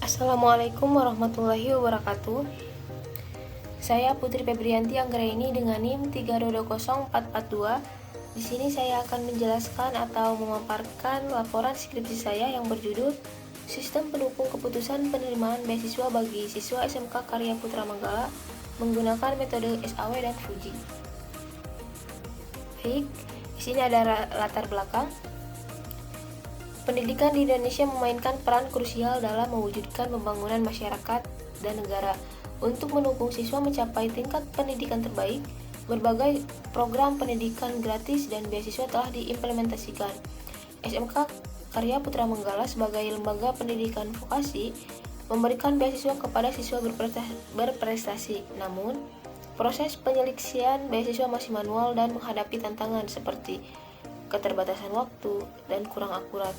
Assalamualaikum warahmatullahi wabarakatuh. Saya Putri Febrianti Anggraini dengan NIM 3200442. Di sini saya akan menjelaskan atau memaparkan laporan skripsi saya yang berjudul Sistem Pendukung Keputusan Penerimaan Beasiswa bagi Siswa SMK Karya Putra Manggala menggunakan metode SAW dan Fuji. Baik, di sini ada latar belakang. Pendidikan di Indonesia memainkan peran krusial dalam mewujudkan pembangunan masyarakat dan negara. Untuk mendukung siswa mencapai tingkat pendidikan terbaik, berbagai program pendidikan gratis dan beasiswa telah diimplementasikan. SMK Karya Putra Manggala sebagai lembaga pendidikan vokasi memberikan beasiswa kepada siswa berprestasi. Namun, proses penyeleksian beasiswa masih manual dan menghadapi tantangan seperti keterbatasan waktu, dan kurang akurat.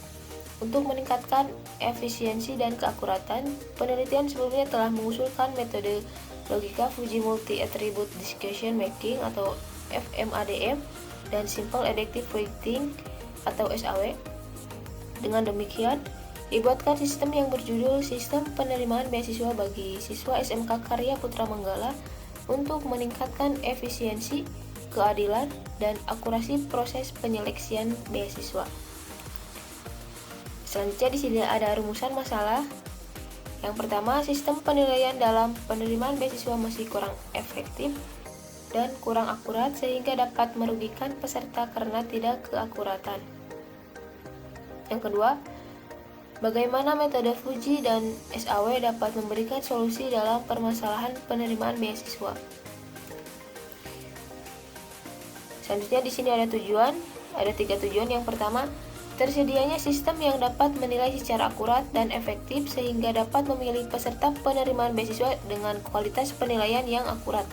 Untuk meningkatkan efisiensi dan keakuratan, penelitian sebelumnya telah mengusulkan metode logika Fuji Multi Attribute Decision Making atau FMADM dan Simple Adaptive Weighting atau SAW. Dengan demikian, dibuatkan sistem yang berjudul Sistem Penerimaan Beasiswa bagi Siswa SMK Karya Putra Manggala untuk meningkatkan efisiensi, keadilan, dan akurasi proses penyeleksian beasiswa. Selanjutnya di sini ada rumusan masalah. Yang pertama, sistem penilaian dalam penerimaan beasiswa masih kurang efektif dan kurang akurat sehingga dapat merugikan peserta karena tidak keakuratan. Yang kedua, bagaimana metode Fuji dan SAW dapat memberikan solusi dalam permasalahan penerimaan beasiswa. Selanjutnya di sini ada tujuan, ada 3 tujuan. Yang pertama, tersedianya sistem yang dapat menilai secara akurat dan efektif sehingga dapat memilih peserta penerimaan beasiswa dengan kualitas penilaian yang akurat.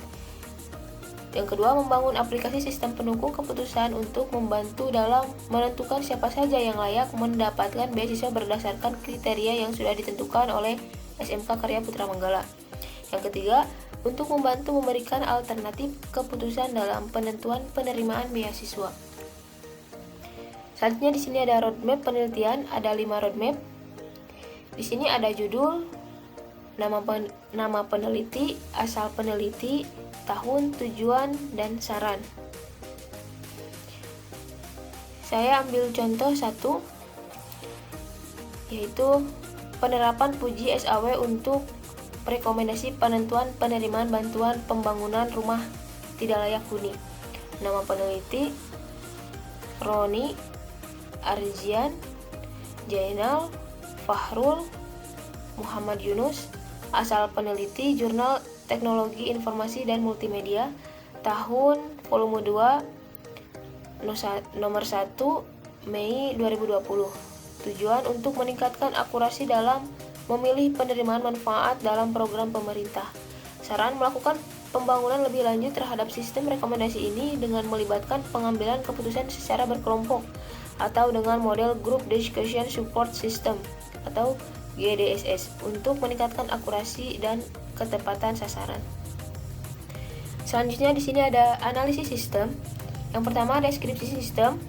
Yang kedua, membangun aplikasi sistem pendukung keputusan untuk membantu dalam menentukan siapa saja yang layak mendapatkan beasiswa berdasarkan kriteria yang sudah ditentukan oleh SMK Karya Putra Manggala. Yang ketiga, untuk membantu memberikan alternatif keputusan dalam penentuan penerimaan beasiswa. Selanjutnya di sini ada roadmap penelitian, ada 5 roadmap. Di sini ada judul, nama peneliti, asal peneliti, tahun, tujuan, dan saran. Saya ambil contoh 1, yaitu penerapan Fuji SAW untuk rekomendasi penentuan penerimaan bantuan pembangunan rumah tidak layak huni. Nama peneliti Roni Arzian Jainal Fahrul Muhammad Yunus. Asal peneliti Jurnal Teknologi Informasi dan Multimedia, tahun volume 2 nomor 1 Mei 2020. Tujuan untuk meningkatkan akurasi dalam memilih penerimaan manfaat dalam program pemerintah. Saran melakukan pembangunan lebih lanjut terhadap sistem rekomendasi ini dengan melibatkan pengambilan keputusan secara berkelompok atau dengan model Group Discussion Support System atau GDSS untuk meningkatkan akurasi dan ketepatan sasaran. Selanjutnya di sini ada analisis sistem. Yang pertama, deskripsi sistem.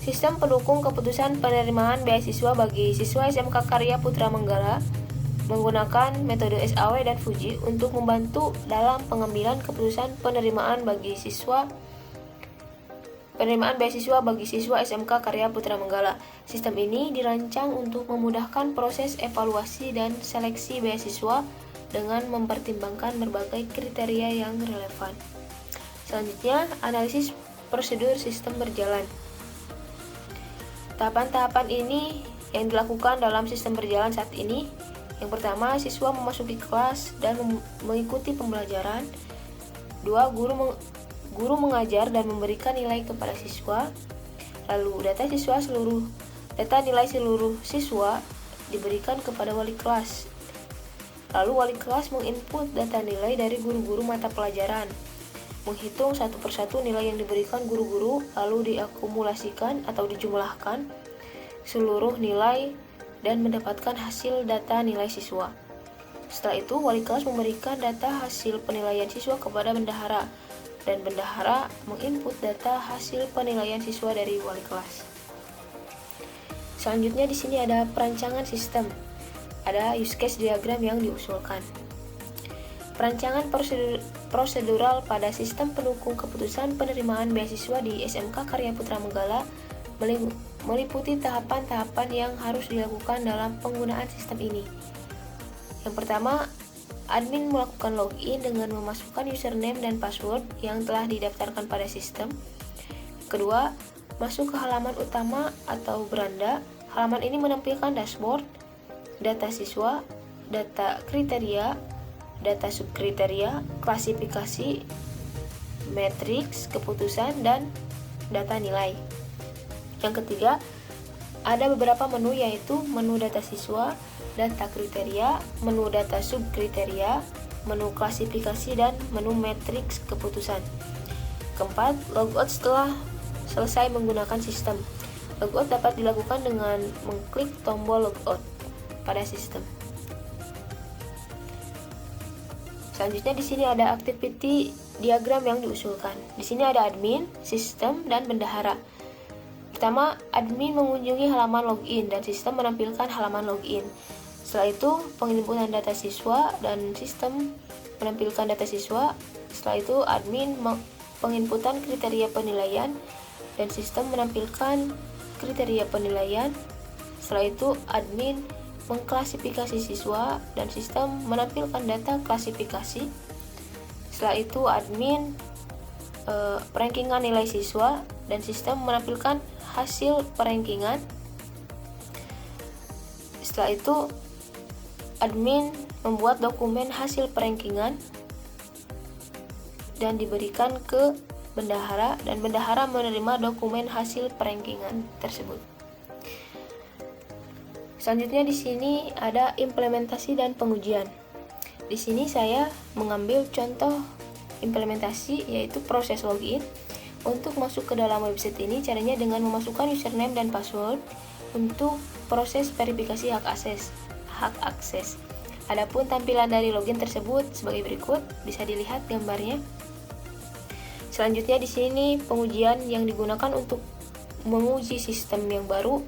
Sistem pendukung keputusan penerimaan beasiswa bagi siswa SMK Karya Putra Manggala menggunakan metode SAW dan Fuji untuk membantu dalam pengambilan keputusan penerimaan beasiswa bagi siswa SMK Karya Putra Manggala. Sistem ini dirancang untuk memudahkan proses evaluasi dan seleksi beasiswa dengan mempertimbangkan berbagai kriteria yang relevan. Selanjutnya, analisis prosedur sistem berjalan. Tahapan-tahapan ini yang dilakukan dalam sistem berjalan saat ini. Yang pertama, siswa memasuki kelas dan mengikuti pembelajaran. 2. Guru mengajar dan memberikan nilai kepada siswa. Lalu data nilai seluruh siswa diberikan kepada wali kelas. Lalu wali kelas menginput data nilai dari guru-guru mata pelajaran, menghitung satu persatu nilai yang diberikan guru-guru, lalu diakumulasikan atau dijumlahkan seluruh nilai dan mendapatkan hasil data nilai siswa. Setelah itu, wali kelas memberikan data hasil penilaian siswa kepada bendahara, dan bendahara menginput data hasil penilaian siswa dari wali kelas. Selanjutnya di sini ada perancangan sistem. ada use case diagram yang diusulkan. Perancangan prosedural pada sistem pendukung keputusan penerimaan beasiswa di SMK Karya Putra Manggala meliputi tahapan-tahapan yang harus dilakukan dalam penggunaan sistem ini. Yang pertama, admin melakukan login dengan memasukkan username dan password yang telah didaftarkan pada sistem. Kedua, masuk ke halaman utama atau beranda. Halaman ini menampilkan dashboard, data siswa, data kriteria, data subkriteria, klasifikasi, matriks keputusan, dan data nilai. Yang ketiga, ada beberapa menu, yaitu menu data siswa, data kriteria, menu data subkriteria, menu klasifikasi, dan menu matriks keputusan. Keempat, logout setelah selesai menggunakan sistem. Logout dapat dilakukan dengan mengklik tombol logout pada sistem. Selanjutnya di sini ada activity diagram yang diusulkan. Di sini ada admin, sistem, dan bendahara. Pertama, admin mengunjungi halaman login dan sistem menampilkan halaman login. Setelah itu, penginputan data siswa dan sistem menampilkan data siswa. Setelah itu, admin penginputan kriteria penilaian dan sistem menampilkan kriteria penilaian. Setelah itu, admin mengklasifikasi siswa dan sistem menampilkan data klasifikasi. Setelah itu, admin perankingan nilai siswa dan sistem menampilkan hasil perankingan. Setelah itu, admin membuat dokumen hasil perankingan dan diberikan ke bendahara, dan bendahara menerima dokumen hasil perankingan tersebut. Selanjutnya di sini ada implementasi dan pengujian. Di sini saya mengambil contoh implementasi, yaitu proses login. Untuk masuk ke dalam website ini, caranya dengan memasukkan username dan password untuk proses verifikasi hak akses. Adapun tampilan dari login tersebut sebagai berikut, bisa dilihat gambarnya. Selanjutnya di sini pengujian yang digunakan untuk menguji sistem yang baru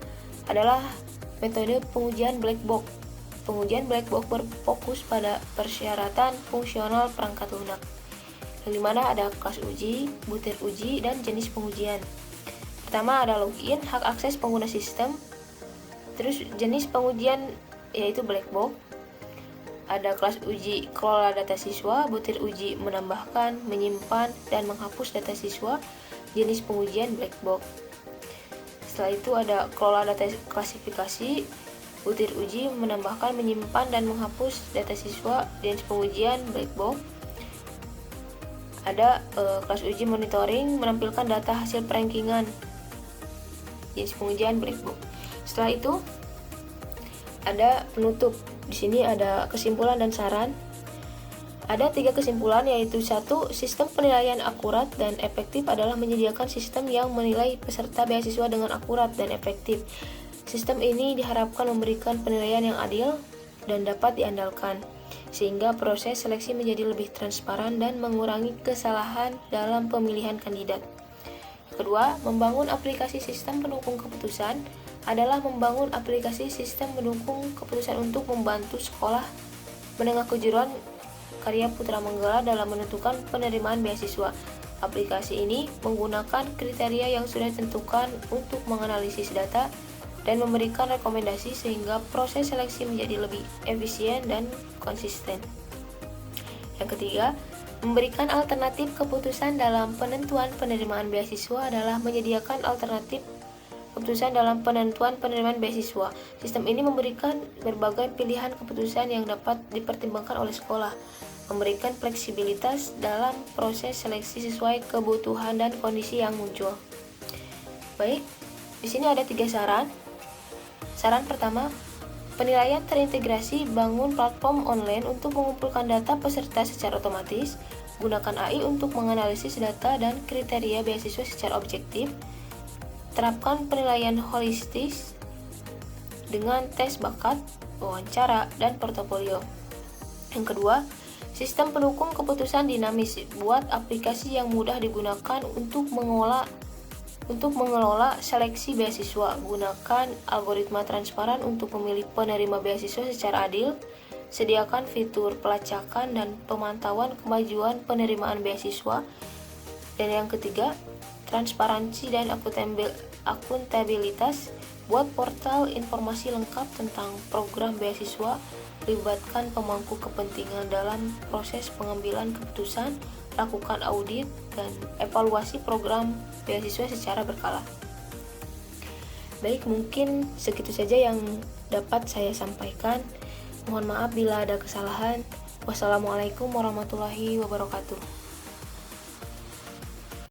adalah metode pengujian black box. Pengujian black box berfokus pada persyaratan fungsional perangkat lunak, yang dimana ada kelas uji, butir uji, dan jenis pengujian. Pertama ada login, hak akses pengguna sistem. Terus jenis pengujian yaitu black box. Ada kelas uji kelola data siswa, butir uji menambahkan, menyimpan, dan menghapus data siswa, jenis pengujian black box. Setelah itu ada kelola data klasifikasi, butir uji menambahkan, menyimpan, dan menghapus data siswa, jenis pengujian black box. Ada kelas uji monitoring menampilkan data hasil perankingan, jenis pengujian black box. Setelah itu ada penutup. Di sini ada kesimpulan dan saran. Ada 3 kesimpulan, yaitu 1. Sistem penilaian akurat dan efektif adalah menyediakan sistem yang menilai peserta beasiswa dengan akurat dan efektif. Sistem ini diharapkan memberikan penilaian yang adil dan dapat diandalkan, sehingga proses seleksi menjadi lebih transparan dan mengurangi kesalahan dalam pemilihan kandidat. Kedua, membangun aplikasi sistem pendukung keputusan adalah membangun aplikasi sistem pendukung keputusan untuk membantu sekolah menengah kejuruan Karya Putra Manggala dalam menentukan penerimaan beasiswa. Aplikasi ini menggunakan kriteria yang sudah ditentukan untuk menganalisis data dan memberikan rekomendasi sehingga proses seleksi menjadi lebih efisien dan konsisten. Yang ketiga, memberikan alternatif keputusan dalam penentuan penerimaan beasiswa adalah menyediakan alternatif keputusan dalam penentuan penerimaan beasiswa. Sistem ini memberikan berbagai pilihan keputusan yang dapat dipertimbangkan oleh sekolah, memberikan fleksibilitas dalam proses seleksi sesuai kebutuhan dan kondisi yang muncul. Baik, di sini ada 3 saran. Saran pertama, penilaian terintegrasi, bangun platform online untuk mengumpulkan data peserta secara otomatis, gunakan AI untuk menganalisis data dan kriteria beasiswa secara objektif, terapkan penilaian holistis dengan tes bakat, wawancara, dan portofolio. Yang kedua, sistem pendukung keputusan dinamis, buat aplikasi yang mudah digunakan untuk mengolah Untuk mengelola seleksi beasiswa, gunakan algoritma transparan untuk memilih penerima beasiswa secara adil. Sediakan fitur pelacakan dan pemantauan kemajuan penerimaan beasiswa. Dan yang ketiga, transparansi dan akuntabilitas. Buat portal informasi lengkap tentang program beasiswa, libatkan pemangku kepentingan dalam proses pengambilan keputusan, lakukan audit dan evaluasi program beasiswa secara berkala. Baik, mungkin segitu saja yang dapat saya sampaikan. Mohon maaf bila ada kesalahan. Wassalamualaikum warahmatullahi wabarakatuh.